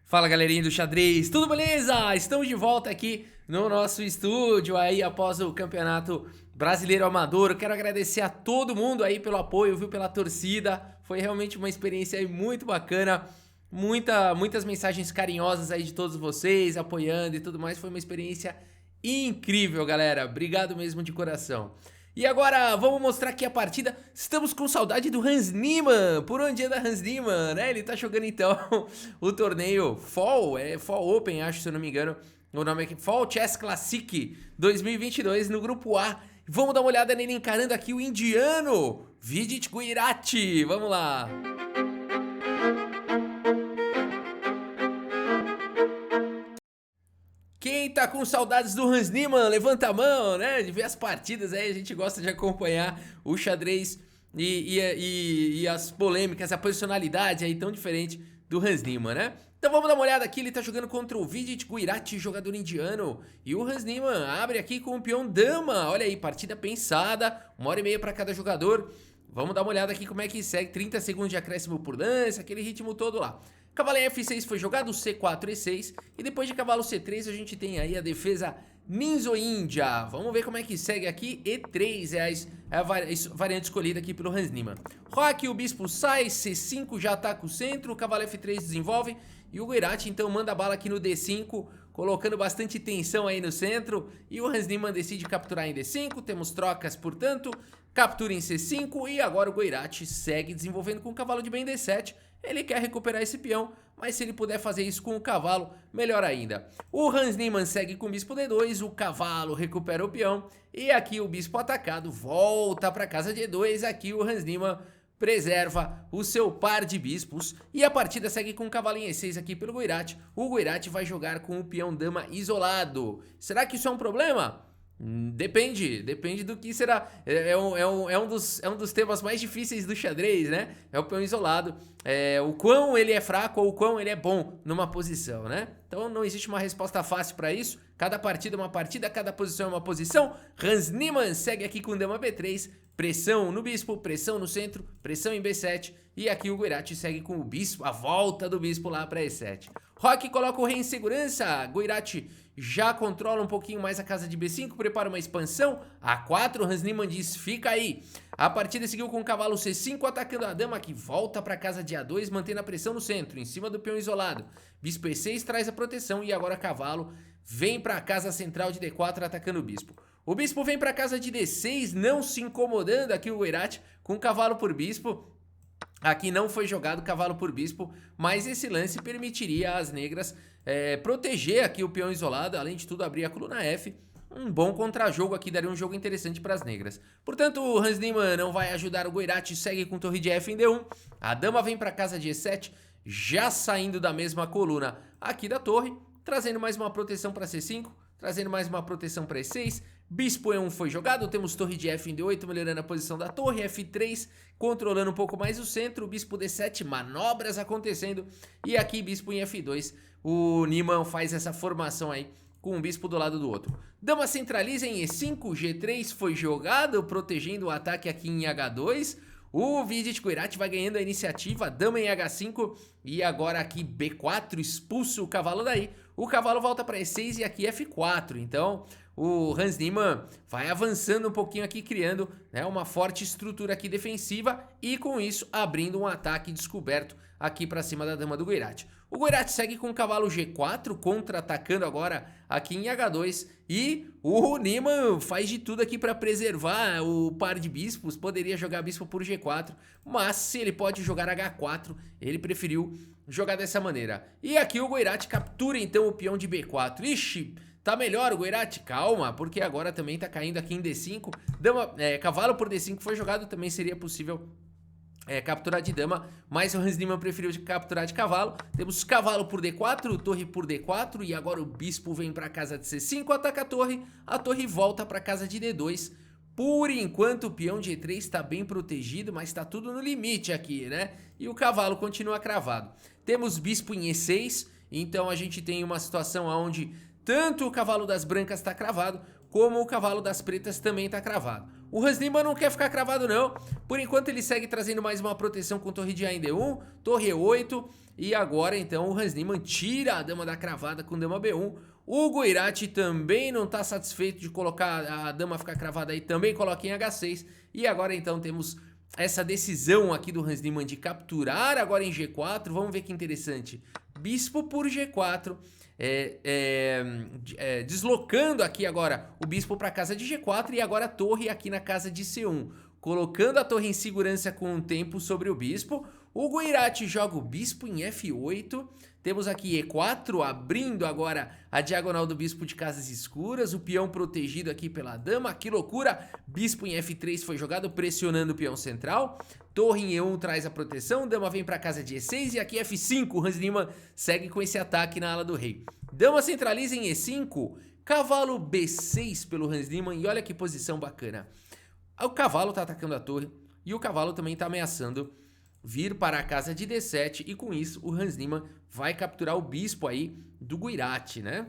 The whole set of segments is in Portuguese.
Fala, galerinha do xadrez, tudo beleza? Estamos de volta aqui no nosso estúdio aí após o Campeonato Brasileiro Amador. Eu quero agradecer a todo mundo aí pelo apoio, viu, pela torcida. Foi realmente uma experiência aí muito bacana. Muitas mensagens carinhosas aí de todos vocês, apoiando e tudo mais. Foi uma experiência incrível, galera. Obrigado mesmo de coração. E agora vamos mostrar aqui a partida. Estamos com saudade do Hans Niemann. Por onde anda Hans Niemann, né? Ele tá jogando então o torneio Fall, Fall Open, acho, se eu não me engano. O nome aqui, Fall Chess Classic 2022 no grupo A. Vamos dar uma olhada nele encarando aqui o indiano Vidit Guirati. Vamos lá. Quem tá com saudades do Hans Niemann, levanta a mão, né? De ver as partidas aí, a gente gosta de acompanhar o xadrez e as polêmicas, a personalidade aí tão diferente do Hans Niemann, né? Então vamos dar uma olhada aqui, ele tá jogando contra o Vidit Guirati, jogador indiano. E o Hans Niemann abre aqui com o peão dama, olha aí, partida pensada, 1h30 para cada jogador. Vamos dar uma olhada aqui como é que segue, 30 segundos de acréscimo por lance, aquele ritmo todo lá. Cavalo em F6 foi jogado, C4, E6, e depois de cavalo C3 a gente tem aí a defesa Ninzo Índia. Vamos ver como é que segue aqui, E3 é a variante escolhida aqui pelo Hans Niemann. Roque, o bispo sai, C5 já ataca o centro, o cavalo F3 desenvolve, e o Guirati então manda bala aqui no D5, colocando bastante tensão aí no centro, e o Hans Niemann decide capturar em D5, temos trocas, portanto, captura em C5, e agora o Guirati segue desenvolvendo com o cavalo de bem D7, ele quer recuperar esse peão, mas se ele puder fazer isso com o cavalo, melhor ainda. O Hans Niemann segue com o bispo D2, o cavalo recupera o peão, e aqui o bispo atacado volta para casa de E2, aqui o Hans Niemann preserva o seu par de bispos, e a partida segue com o cavalo em E6 aqui pelo Guirati. O Guirati vai jogar com o peão dama isolado. Será que isso é um problema? Depende do que será. É um dos temas mais difíceis do xadrez, né? É o peão isolado. O quão ele é fraco ou o quão ele é bom numa posição, né? Então não existe uma resposta fácil para isso. Cada partida é uma partida, cada posição é uma posição. Hans Niemann segue aqui com dama B3. Pressão no bispo, pressão no centro, pressão em B7. E aqui o Guirati segue com o bispo, a volta do bispo lá para E7. Roque coloca o rei em segurança. Guirati já controla um pouquinho mais a casa de B5, prepara uma expansão. A4, Hans Niemann diz, fica aí. A partida seguiu com o cavalo C5 atacando a dama, que volta para a casa de A2, mantendo a pressão no centro, em cima do peão isolado. Bispo E6 traz a proteção e agora cavalo vem para a casa central de D4 atacando o bispo. O bispo vem para a casa de D6, não se incomodando aqui o Guirati com cavalo por bispo. Aqui não foi jogado cavalo por bispo, mas esse lance permitiria às negras proteger aqui o peão isolado, além de tudo abrir a coluna F. Um bom contrajogo aqui, daria um jogo interessante para as negras. Portanto, o Hans Niemann não vai ajudar o Guirati, segue com torre de F em D1. A dama vem para casa de E7, já saindo da mesma coluna aqui da torre, trazendo mais uma proteção para C5, trazendo mais uma proteção para E6. Bispo E1 foi jogado, temos torre de F em D8, melhorando a posição da torre, F3, controlando um pouco mais o centro, bispo D7, manobras acontecendo, e aqui bispo em F2, o Niemann faz essa formação aí, com um bispo do lado do outro. Dama centraliza em E5, G3 foi jogado, protegendo o ataque aqui em H2, o Vidit Guirati vai ganhando a iniciativa, dama em H5, e agora aqui B4, expulsa o cavalo daí, o cavalo volta para E6 e aqui F4, então o Hans Niemann vai avançando um pouquinho aqui, criando, né, uma forte estrutura aqui defensiva e com isso abrindo um ataque descoberto aqui para cima da dama do Guirati. O Guirati segue com o cavalo G4, contra-atacando agora aqui em H2 e o Niemann faz de tudo aqui para preservar o par de bispos, poderia jogar bispo por G4, mas se ele pode jogar H4, ele preferiu jogar dessa maneira. E aqui o Guirati captura então o peão de B4, ixi, tá melhor o Guirati? Calma, porque agora também tá caindo aqui em D5. Dama, cavalo por D5 foi jogado, também seria possível capturar de dama, mas o Hans Niemann preferiu capturar de cavalo. Temos cavalo por D4, torre por D4 e agora o bispo vem para a casa de C5, ataca a torre volta para a casa de D2. Por enquanto o peão de E3 está bem protegido, mas está tudo no limite aqui, né? E o cavalo continua cravado. Temos bispo em E6, então a gente tem uma situação onde tanto o cavalo das brancas está cravado, como o cavalo das pretas também está cravado. O Hans Niemann não quer ficar cravado não. Por enquanto ele segue trazendo mais uma proteção com torre de A em D1, torre E8. E agora então o Hans Niemann tira a dama da cravada com dama B1. O Guirati também não está satisfeito de colocar a dama ficar cravada aí, também coloca em H6. E agora então temos essa decisão aqui do Hans Niemann de capturar agora em G4. Vamos ver que interessante. Bispo por G4. Deslocando aqui agora o bispo para a casa de G4 e agora a torre aqui na casa de C1. Colocando a torre em segurança com o tempo sobre o bispo. O Guirati joga o bispo em F8. Temos aqui E4 abrindo agora a diagonal do bispo de casas escuras. O peão protegido aqui pela dama. Que loucura! Bispo em F3 foi jogado pressionando o peão central. Torre em E1 traz a proteção. Dama vem para casa de E6 e aqui F5. O Hans Niemann segue com esse ataque na ala do rei. Dama centraliza em E5. Cavalo B6 pelo Hans Niemann. E olha que posição bacana. O cavalo está atacando a torre e o cavalo também está ameaçando vir para a casa de D7 e com isso o Hans Niemann vai capturar o bispo aí do Guirati, né?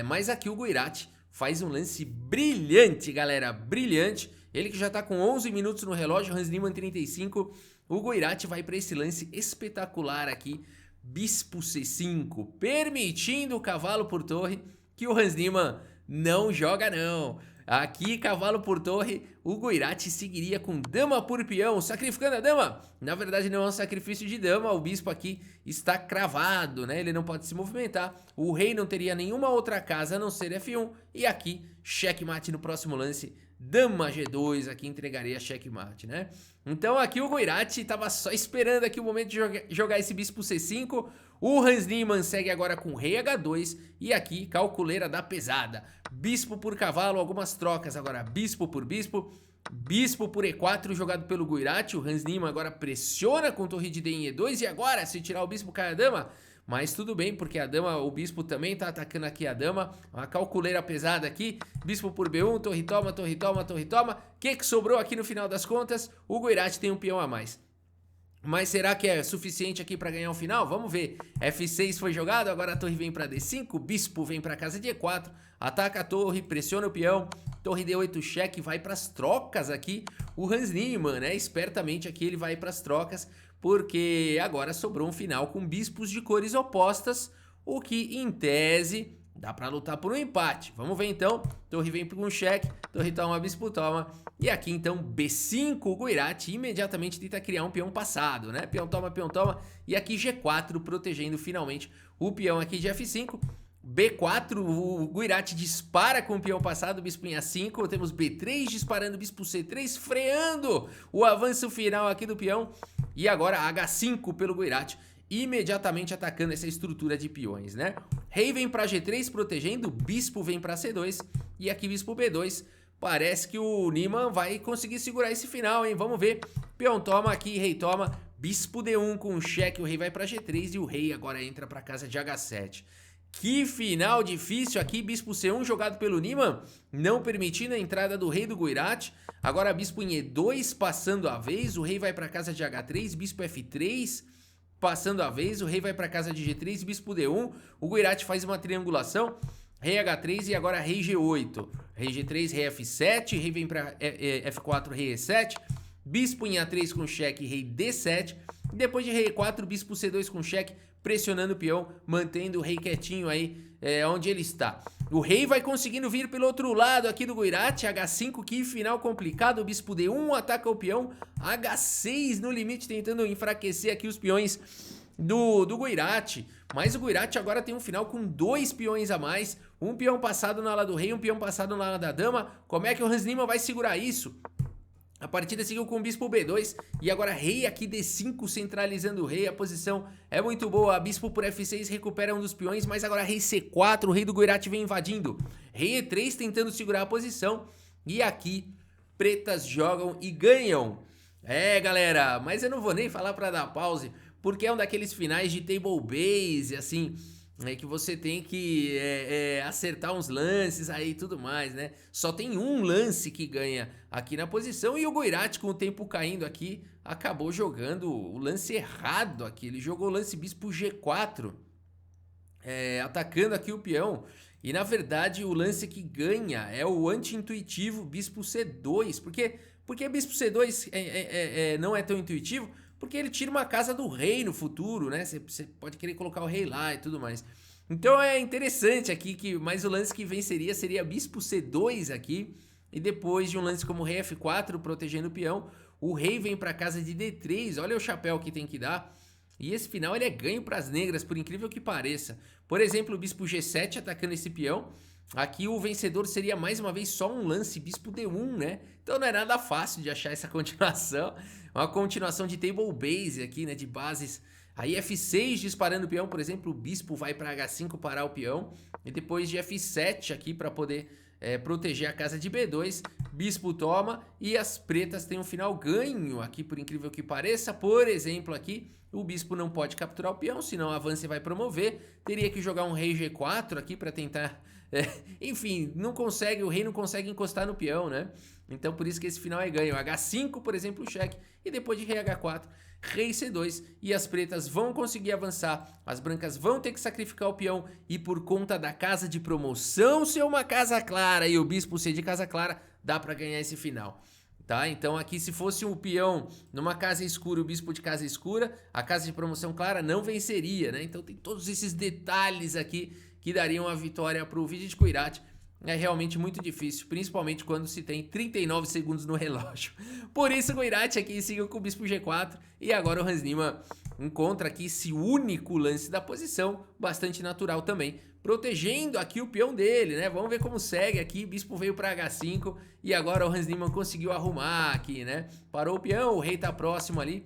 Mas aqui o Guirati faz um lance brilhante, galera, brilhante. Ele que já tá com 11 minutos no relógio, Hans Niemann 35. O Guirati vai para esse lance espetacular aqui, bispo C5, permitindo o cavalo por torre, que o Hans Niemann não joga não. Aqui, cavalo por torre, o Guirati seguiria com dama por peão, sacrificando a dama. Na verdade não é um sacrifício de dama, o bispo aqui está cravado, né? Ele não pode se movimentar. O rei não teria nenhuma outra casa a não ser F1. E aqui, checkmate no próximo lance. Dama G2 aqui entregaria checkmate, né? Então aqui o Guirati estava só esperando aqui o momento de jogar esse bispo C5. O Hans Niemann segue agora com rei H2 e aqui calculeira da pesada. Bispo por cavalo, algumas trocas agora. Bispo por bispo, bispo por E4 jogado pelo Guirati. O Hans Niemann agora pressiona com torre de D em E2 e agora se tirar o bispo cai a dama. Mas tudo bem, porque a dama, o bispo também tá atacando aqui a dama. Uma calculeira pesada aqui. Bispo por B1, torre toma, torre toma, torre toma. O que sobrou aqui no final das contas? O Guirati tem um peão a mais. Mas será que é suficiente aqui para ganhar o final? Vamos ver. F6 foi jogado, agora a torre vem para D5, bispo vem para casa de E4, ataca a torre, pressiona o peão, torre D8 cheque, vai para as trocas aqui. O Hans Niemann, né? Espertamente aqui ele vai para as trocas, porque agora sobrou um final com bispos de cores opostas, o que em tese dá para lutar por um empate. Vamos ver então. Torre vem para um cheque, torre toma, bispo toma. E aqui então B5, o Guirati imediatamente tenta criar um peão passado, né? Peão toma. E aqui G4 protegendo finalmente o peão aqui de F5. B4, o Guirati dispara com o peão passado, bispo em A5. Temos B3 disparando, bispo C3, freando o avanço final aqui do peão. E agora H5 pelo Guirati, imediatamente atacando essa estrutura de peões, né? Rei vem para G3 protegendo, bispo vem para C2 e aqui bispo B2. Parece que o Niemann vai conseguir segurar esse final, hein? Vamos ver. Peão toma aqui, rei toma, bispo D1 com cheque, o rei vai para G3 e o rei agora entra para casa de H7. Que final difícil aqui, bispo C1 jogado pelo Niemann, não permitindo a entrada do rei do Guirati. Agora bispo em E2 passando a vez, o rei vai para casa de H3, bispo F3 passando a vez, o rei vai para casa de G3, bispo D1, o Guirati faz uma triangulação, rei H3 e agora rei G8. Rei G3, rei F7, rei vem para F4, rei E7, bispo em A3 com cheque, rei D7, depois de rei E4, bispo C2 com cheque, pressionando o peão, mantendo o rei quietinho aí onde ele está. O rei vai conseguindo vir pelo outro lado aqui do Guirati, H5, que final complicado, o bispo D1 ataca o peão, H6 no limite tentando enfraquecer aqui os peões do Guirati, mas o Guirati agora tem um final com 2 peões a mais, um peão passado na ala do rei, um peão passado na ala da dama. Como é que o Hans Niemann vai segurar isso? A partida seguiu com o bispo B2 e agora rei aqui D5 centralizando o rei. A posição é muito boa. Bispo por F6 recupera um dos peões, mas agora rei C4, o rei do Guirati vem invadindo. Rei E3 tentando segurar a posição e aqui pretas jogam e ganham. Galera, mas eu não vou nem falar para dar pause, porque é um daqueles finais de table base, assim, que você tem que acertar uns lances aí e tudo mais, né? Só tem um lance que ganha aqui na posição e o Guirati, com o tempo caindo aqui, acabou jogando o lance errado aqui. Ele jogou o lance bispo G4, atacando aqui o peão. E na verdade o lance que ganha é o anti-intuitivo bispo C2. Porque bispo C2 não é tão intuitivo? Porque ele tira uma casa do rei no futuro, né? Você pode querer colocar o rei lá e tudo mais. Então é interessante aqui mas o lance que venceria seria bispo C2 aqui. E depois de um lance como rei F4 protegendo o peão, o rei vem para casa de D3. Olha o chapéu que tem que dar. E esse final ele é ganho para as negras, por incrível que pareça. Por exemplo, o bispo G7 atacando esse peão. Aqui o vencedor seria mais uma vez só um lance bispo D1, né? Então não é nada fácil de achar essa continuação. Uma continuação de table base aqui, né? De bases. Aí F6 disparando o peão, por exemplo, o bispo vai para H5 parar o peão. E depois de F7 aqui para poder proteger a casa de B2. Bispo toma e as pretas têm um final ganho aqui, por incrível que pareça. Por exemplo aqui, o bispo não pode capturar o peão, senão a avance vai promover. Teria que jogar um rei G4 aqui para tentar... enfim, não consegue, o rei não consegue encostar no peão, né? Então por isso que esse final é ganho. H5, por exemplo, cheque. E depois de rei H4, rei C2. E as pretas vão conseguir avançar. As brancas vão ter que sacrificar o peão. E por conta da casa de promoção ser uma casa clara e o bispo ser de casa clara, dá para ganhar esse final. Tá? Então aqui se fosse um peão numa casa escura, o bispo de casa escura, a casa de promoção clara não venceria, né? Então tem todos esses detalhes aqui que dariam a vitória para o Vidic Kouirat. É realmente muito difícil, principalmente quando se tem 39 segundos no relógio. Por isso o Kouirat aqui seguiu com o bispo G4 e agora o Hans Niemann encontra aqui esse único lance da posição, bastante natural também, protegendo aqui o peão dele, né? Vamos ver como segue aqui, o bispo veio para H5 e agora o Hans Niemann conseguiu arrumar aqui, né? Parou o peão, o rei tá próximo ali.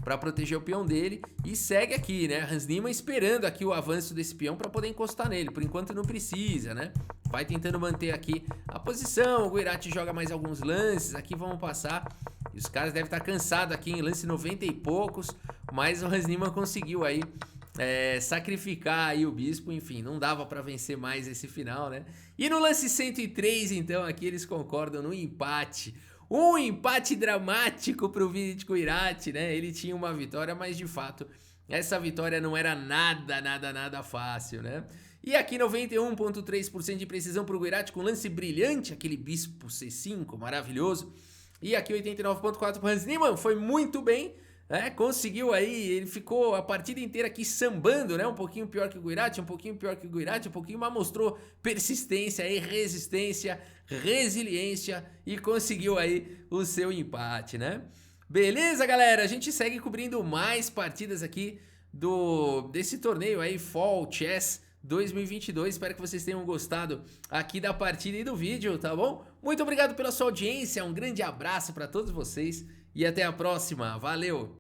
Para proteger o peão dele e segue aqui, né? Hans Niemann esperando aqui o avanço desse peão para poder encostar nele. Por enquanto não precisa, né? Vai tentando manter aqui a posição. O Kouirat joga mais alguns lances. Aqui vamos passar. E os caras devem estar cansados aqui em lance 90 e poucos. Mas o Hans Niemann conseguiu aí sacrificar aí o bispo. Enfim, não dava para vencer mais esse final, né? E no lance 103, então, aqui eles concordam no empate. Um empate dramático para o Vidic Kouirat, né? Ele tinha uma vitória, mas de fato essa vitória não era nada fácil, né? E aqui 91,3% de precisão para o Kouirat com lance brilhante, aquele bispo C5 maravilhoso. E aqui 89,4% para o Hans Niemann, foi muito bem, né? Conseguiu aí, ele ficou a partida inteira aqui sambando, né? Um pouquinho pior que o Kouirat, um pouquinho pior que o Kouirat, um pouquinho, mas mostrou persistência e resistência, resiliência e conseguiu aí o seu empate, né? Beleza, galera? A gente segue cobrindo mais partidas aqui desse torneio aí, Fall Chess 2022. Espero que vocês tenham gostado aqui da partida e do vídeo, tá bom? Muito obrigado pela sua audiência, um grande abraço para todos vocês e até a próxima. Valeu!